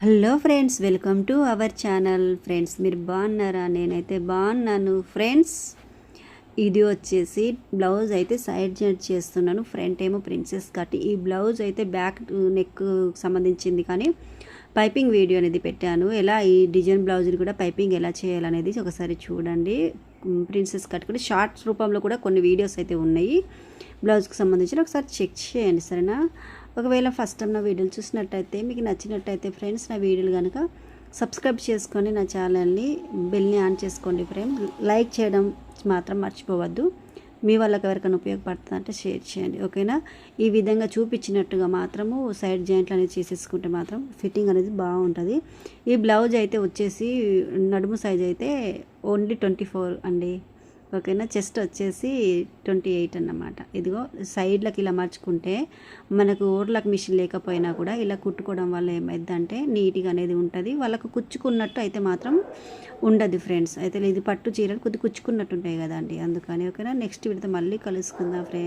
Hello friends, welcome to our channel. Friends, మీరు బాగున్నారా? నేనైతే బాగున్నాను. ఫ్రెండ్స్, ఇది వచ్చేసి బ్లౌజ్ అయితే సైడ్ జాయింట్ చేస్తున్నాను. ఫ్రంట్ ఏమో ప్రిన్సెస్ కట్. ఈ బ్లౌజ్ అయితే బ్యాక్ నెక్ సంబంధించింది, కానీ పైపింగ్ వీడియో అనేది పెట్టాను. ఎలా ఈ డిజైన్ బ్లౌజ్ని కూడా పైపింగ్ ఎలా చేయాలనేది ఒకసారి చూడండి. ప్రిన్సెస్ కట్ కూడా షార్ట్స్ రూపంలో కూడా కొన్ని వీడియోస్ అయితే ఉన్నాయి. బ్లౌజ్కి సంబంధించిన ఒకసారి చెక్ చేయండి, సరేనా? ఒకవేళ ఫస్ట్ టైం నా వీడియోలు చూసినట్టయితే మీకు నచ్చినట్టయితే ఫ్రెండ్స్, నా వీడియోలు కనుక సబ్స్క్రైబ్ చేసుకొని నా ఛానల్ని బెల్ని ఆన్ చేసుకోండి. ఫ్రెండ్స్, లైక్ చేయడం మాత్రం మర్చిపోవద్దు. మీ వాళ్ళకి ఎవరికైనా ఉపయోగపడుతుంది అంటే షేర్ చేయండి, ఓకేనా? ఈ విధంగా చూపించినట్టుగా మాత్రము సైడ్ జాయింట్లు అనేది చేసేసుకుంటే మాత్రం ఫిట్టింగ్ అనేది బాగుంటుంది. ఈ బ్లౌజ్ అయితే వచ్చేసి నడుము సైజ్ అయితే ఓన్లీ 24 అండి, ఓకేనా? చెస్ట్ వచ్చేసి 28 అన్నమాట. ఇదిగో సైడ్లకు ఇలా మర్చుకుంటే మనకు ఓర్లకు మిషన్ లేకపోయినా కూడా ఇలా కుట్టుకోవడం వల్ల ఏమైందంటే నీట్గా అనేది ఉంటుంది. వాళ్ళకు కుచ్చుకున్నట్టు అయితే మాత్రం ఉండదు ఫ్రెండ్స్. అయితే ఇది పట్టు చీరలు కొద్ది కుచ్చుకున్నట్టు ఉంటాయి కదండి, అందుకని. ఓకేనా? నెక్స్ట్ వీడితో మళ్ళీ కలుసుకుందాం ఫ్రెండ్స్.